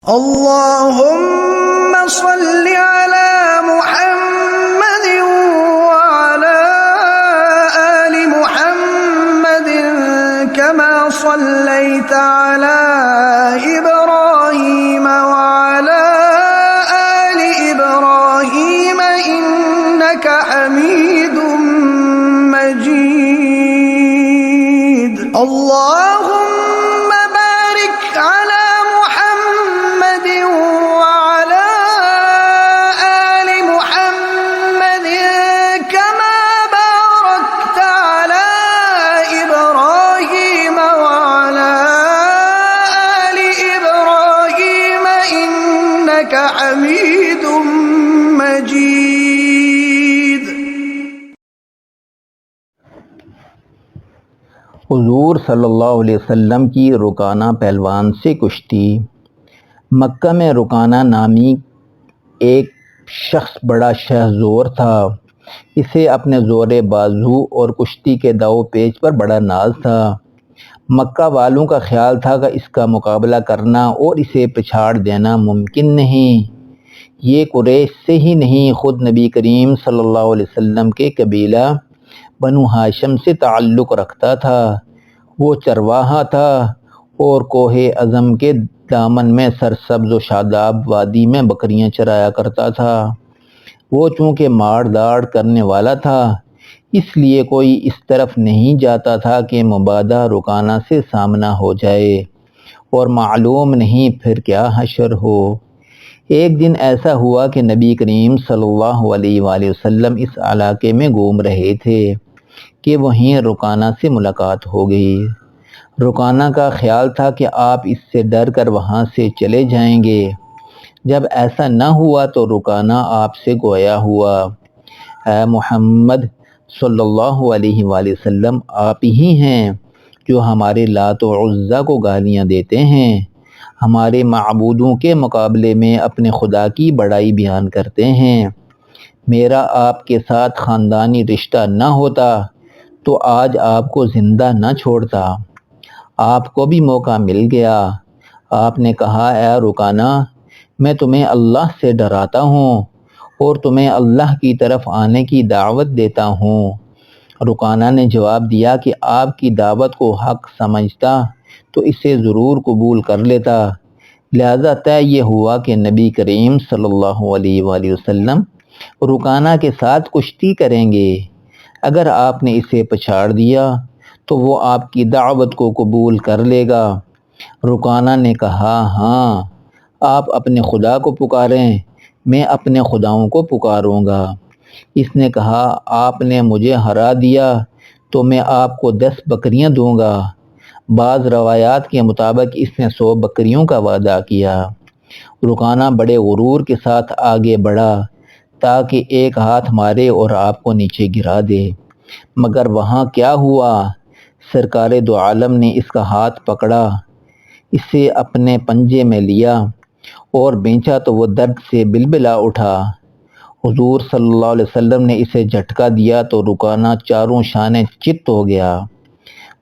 اللهم صل على محمد وعلى آل محمد كما صليت على إبراهيم وعلى آل إبراهيم إنك حميد مجيد اللهم بارك على محمد وعلى آل محمد كما باركت على إبراهيم وعلى آل إبراهيم إنك حميد مجيد۔ حضور صلی اللہ علیہ وسلم کی رکانہ پہلوان سے کشتی۔ مکہ میں رکانہ نامی ایک شخص بڑا شہزور تھا۔ اسے اپنے زور بازو اور کشتی کے داؤ پیچ پر بڑا ناز تھا۔ مکہ والوں کا خیال تھا کہ اس کا مقابلہ کرنا اور اسے پچھاڑ دینا ممکن نہیں۔ یہ قریش سے ہی نہیں، خود نبی کریم صلی اللہ علیہ وسلم کے قبیلہ بنو ہاشم سے تعلق رکھتا تھا۔ وہ چرواہا تھا اور کوہ عظم کے دامن میں سرسبز و شاداب وادی میں بکریاں چرایا کرتا تھا۔ وہ چونکہ ماڑ داڑ کرنے والا تھا، اس لیے کوئی اس طرف نہیں جاتا تھا کہ مبادا رکانہ سے سامنا ہو جائے، اور معلوم نہیں پھر کیا حشر ہو۔ ایک دن ایسا ہوا کہ نبی کریم صلی اللہ علیہ وآلہ وسلم اس علاقے میں گھوم رہے تھے کہ وہیں رکانہ سے ملاقات ہو گئی۔ رکانہ کا خیال تھا کہ آپ اس سے ڈر کر وہاں سے چلے جائیں گے۔ جب ایسا نہ ہوا تو رکانہ آپ سے گویا ہوا، اے محمد صلی اللہ علیہ وآلہ وسلم، آپ ہی ہیں جو ہمارے لات و عزیٰ کو گالیاں دیتے ہیں، ہمارے معبودوں کے مقابلے میں اپنے خدا کی بڑائی بیان کرتے ہیں۔ میرا آپ کے ساتھ خاندانی رشتہ نہ ہوتا تو آج آپ کو زندہ نہ چھوڑتا۔ آپ کو بھی موقع مل گیا۔ آپ نے کہا، اے رکانہ، میں تمہیں اللہ سے ڈراتا ہوں اور تمہیں اللہ کی طرف آنے کی دعوت دیتا ہوں۔ رکانہ نے جواب دیا کہ آپ کی دعوت کو حق سمجھتا تو اسے ضرور قبول کر لیتا۔ لہذا طے یہ ہوا کہ نبی کریم صلی اللہ علیہ وآلہ وسلم رکانہ کے ساتھ کشتی کریں گے۔ اگر آپ نے اسے پچھاڑ دیا تو وہ آپ کی دعوت کو قبول کر لے گا۔ رکانہ نے کہا، ہاں، آپ اپنے خدا کو پکاریں، میں اپنے خداؤں کو پکاروں گا۔ اس نے کہا، آپ نے مجھے ہرا دیا تو میں آپ کو 10 بکریاں دوں گا۔ بعض روایات کے مطابق اس نے 100 بکریوں کا وعدہ کیا۔ رکانہ بڑے غرور کے ساتھ آگے بڑھا تاکہ ایک ہاتھ مارے اور آپ کو نیچے گرا دے، مگر وہاں کیا ہوا، سرکار دو عالم نے اس کا ہاتھ پکڑا، اسے اپنے پنجے میں لیا اور بینچا تو وہ درد سے بلبلا اٹھا۔ حضور صلی اللہ علیہ وسلم نے اسے جھٹکا دیا تو رکانہ چاروں شانے چت ہو گیا۔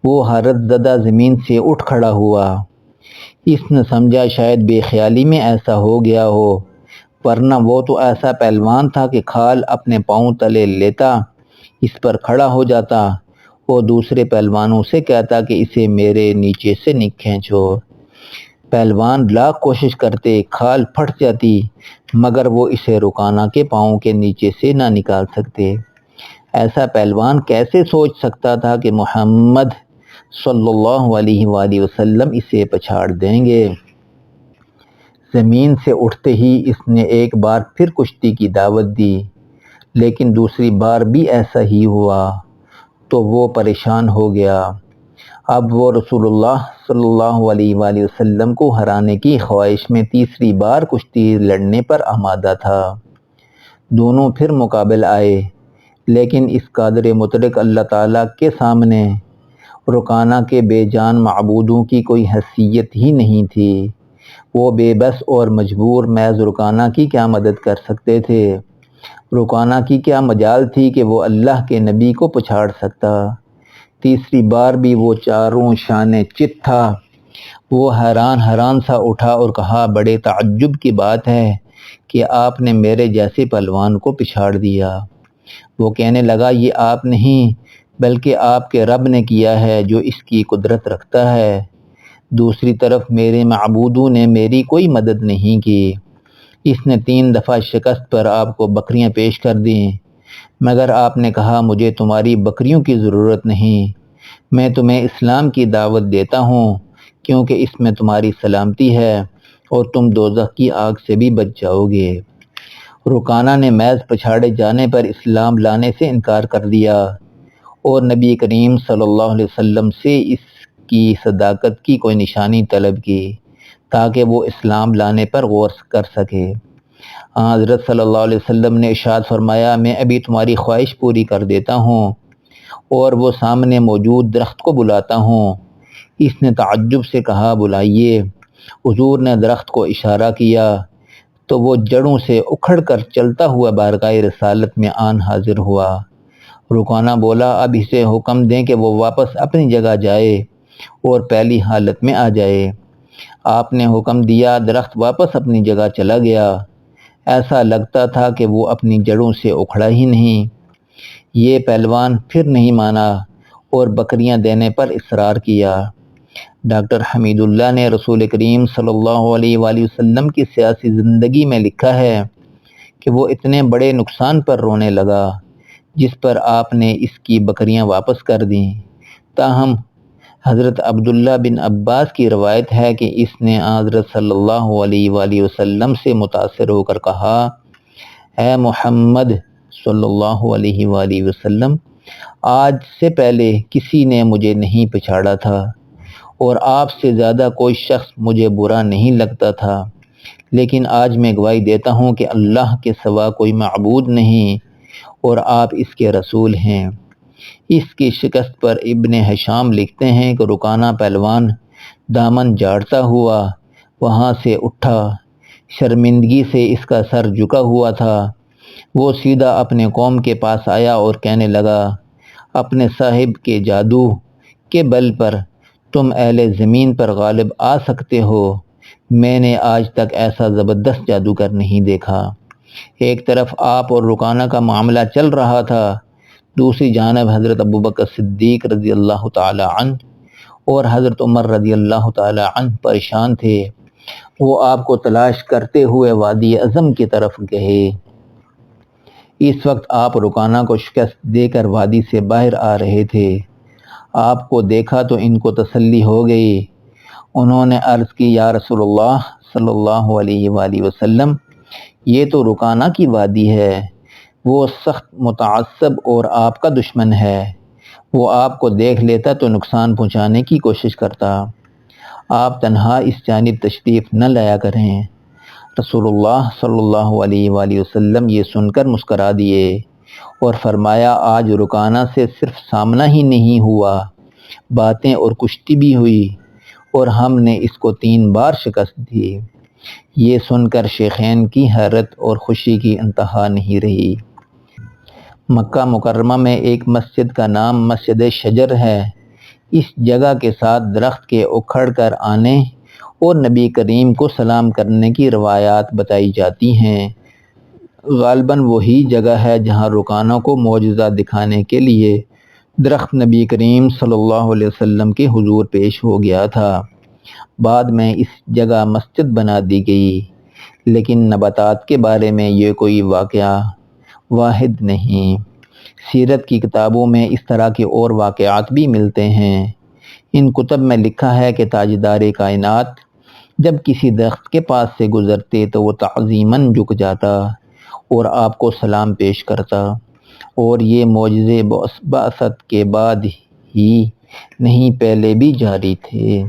وہ حیرت زدہ زمین سے اٹھ کھڑا ہوا۔ اس نے سمجھا شاید بے خیالی میں ایسا ہو گیا ہو، ورنہ وہ تو ایسا پہلوان تھا کہ کھال اپنے پاؤں تلے لیتا، اس پر کھڑا ہو جاتا اور دوسرے پہلوانوں سے کہتا کہ اسے میرے نیچے سے کھینچو۔ پہلوان لاکھ کوشش کرتے، کھال پھٹ جاتی، مگر وہ اسے رکانہ کے پاؤں کے نیچے سے نہ نکال سکتے۔ ایسا پہلوان کیسے سوچ سکتا تھا کہ محمد صلی اللہ علیہ وآلہ وسلم اسے پچھاڑ دیں گے۔ زمین سے اٹھتے ہی اس نے ایک بار پھر کشتی کی دعوت دی، لیکن دوسری بار بھی ایسا ہی ہوا تو وہ پریشان ہو گیا۔ اب وہ رسول اللہ صلی اللہ علیہ وآلہ وسلم کو ہرانے کی خواہش میں تیسری بار کشتی لڑنے پر آمادہ تھا۔ دونوں پھر مقابل آئے، لیکن اس قادر مطلق اللہ تعالیٰ کے سامنے رکانہ کے بے جان معبودوں کی کوئی حیثیت ہی نہیں تھی۔ وہ بے بس اور مجبور محض رکانہ کی کیا مدد کر سکتے تھے؟ رکانہ کی کیا مجال تھی کہ وہ اللہ کے نبی کو پچھاڑ سکتا؟ تیسری بار بھی وہ چاروں شانے چت تھا۔ وہ حیران سا اٹھا اور کہا بڑے تعجب کی بات ہے کہ آپ نے میرے جیسے پہلوان کو پچھاڑ دیا۔ وہ کہنے لگا یہ آپ نہیں بلکہ آپ کے رب نے کیا ہے جو اس کی قدرت رکھتا ہے۔ دوسری طرف میرے معبودوں نے میری کوئی مدد نہیں کی۔ اس نے 3 دفعہ شکست پر آپ کو بکریاں پیش کر دیں، مگر آپ نے کہا مجھے تمہاری بکریوں کی ضرورت نہیں، میں تمہیں اسلام کی دعوت دیتا ہوں کیونکہ اس میں تمہاری سلامتی ہے اور تم دوزخ کی آگ سے بھی بچ جاؤ گے۔ رکانہ نے محض پچھاڑے جانے پر اسلام لانے سے انکار کر دیا اور نبی کریم صلی اللہ علیہ وسلم سے اس کی صداقت کی کوئی نشانی طلب کی تاکہ وہ اسلام لانے پر غور کر سکے۔ حضرت صلی اللہ علیہ وسلم نے ارشاد فرمایا میں ابھی تمہاری خواہش پوری کر دیتا ہوں، اور وہ سامنے موجود درخت کو بلاتا ہوں۔ اس نے تعجب سے کہا بلائیے۔ حضور نے درخت کو اشارہ کیا تو وہ جڑوں سے اکھڑ کر چلتا ہوا بارگاہ رسالت میں آن حاضر ہوا۔ رکانہ بولا اب اسے حکم دیں کہ وہ واپس اپنی جگہ جائے اور پہلی حالت میں آ جائے۔ آپ نے حکم دیا، درخت واپس اپنی جگہ چلا گیا۔ ایسا لگتا تھا کہ وہ اپنی جڑوں سے اکھڑا ہی نہیں۔ یہ پہلوان پھر نہیں مانا اور بکریاں دینے پر اصرار کیا۔ ڈاکٹر حمید اللہ نے رسول کریم صلی اللہ علیہ وآلہ وسلم کی سیاسی زندگی میں لکھا ہے کہ وہ اتنے بڑے نقصان پر رونے لگا جس پر آپ نے اس کی بکریاں واپس کر دیں۔ تاہم حضرت عبداللہ بن عباس کی روایت ہے کہ اس نے حضرت صلی اللہ علیہ وآلہ وسلم سے متاثر ہو کر کہا اے محمد صلی اللہ علیہ وآلہ وسلم، آج سے پہلے کسی نے مجھے نہیں پچھاڑا تھا اور آپ سے زیادہ کوئی شخص مجھے برا نہیں لگتا تھا، لیکن آج میں گواہی دیتا ہوں کہ اللہ کے سوا کوئی معبود نہیں اور آپ اس کے رسول ہیں۔ اس کی شکست پر ابن ہشام لکھتے ہیں کہ رکانہ پہلوان دامن جھاڑتا ہوا وہاں سے اٹھا، شرمندگی سے اس کا سر جھکا ہوا تھا۔ وہ سیدھا اپنے قوم کے پاس آیا اور کہنے لگا اپنے صاحب کے جادو کے بل پر تم اہل زمین پر غالب آ سکتے ہو، میں نے آج تک ایسا زبردست جادوگر نہیں دیکھا۔ ایک طرف آپ اور رکانہ کا معاملہ چل رہا تھا، دوسری جانب حضرت ابوبکر صدیق رضی اللہ تعالی عنہ اور حضرت عمر رضی اللہ تعالی عنہ پریشان تھے۔ وہ آپ کو تلاش کرتے ہوئے وادی اعظم کی طرف گئے۔ اس وقت آپ رکانہ کو شکست دے کر وادی سے باہر آ رہے تھے۔ آپ کو دیکھا تو ان کو تسلی ہو گئی۔ انہوں نے عرض کی یا رسول اللہ صلی اللہ علیہ وآلہ وسلم، یہ تو رکانہ کی وادی ہے، وہ سخت متعصب اور آپ کا دشمن ہے، وہ آپ کو دیکھ لیتا تو نقصان پہنچانے کی کوشش کرتا، آپ تنہا اس جانب تشریف نہ لایا کریں۔ رسول اللہ صلی اللہ علیہ وآلہ وسلم یہ سن کر مسکرا دیے اور فرمایا آج رکانہ سے صرف سامنا ہی نہیں ہوا، باتیں اور کشتی بھی ہوئی اور ہم نے اس کو 3 بار شکست دی۔ یہ سن کر شیخین کی حیرت اور خوشی کی انتہا نہیں رہی۔ مکہ مکرمہ میں ایک مسجد کا نام مسجد شجر ہے۔ اس جگہ کے ساتھ درخت کے اکھڑ کر آنے اور نبی کریم کو سلام کرنے کی روایات بتائی جاتی ہیں۔ غالباً وہی جگہ ہے جہاں رکانہ کو معجزہ دکھانے کے لیے درخت نبی کریم صلی اللہ علیہ وسلم کے حضور پیش ہو گیا تھا۔ بعد میں اس جگہ مسجد بنا دی گئی، لیکن نباتات کے بارے میں یہ کوئی واقعہ واحد نہیں۔ سیرت کی کتابوں میں اس طرح کے اور واقعات بھی ملتے ہیں۔ ان کتب میں لکھا ہے کہ تاجدار کائنات جب کسی درخت کے پاس سے گزرتے تو وہ تعظیماً جھک جاتا اور آپ کو سلام پیش کرتا، اور یہ معجزے بعثت کے بعد ہی نہیں پہلے بھی جاری تھے۔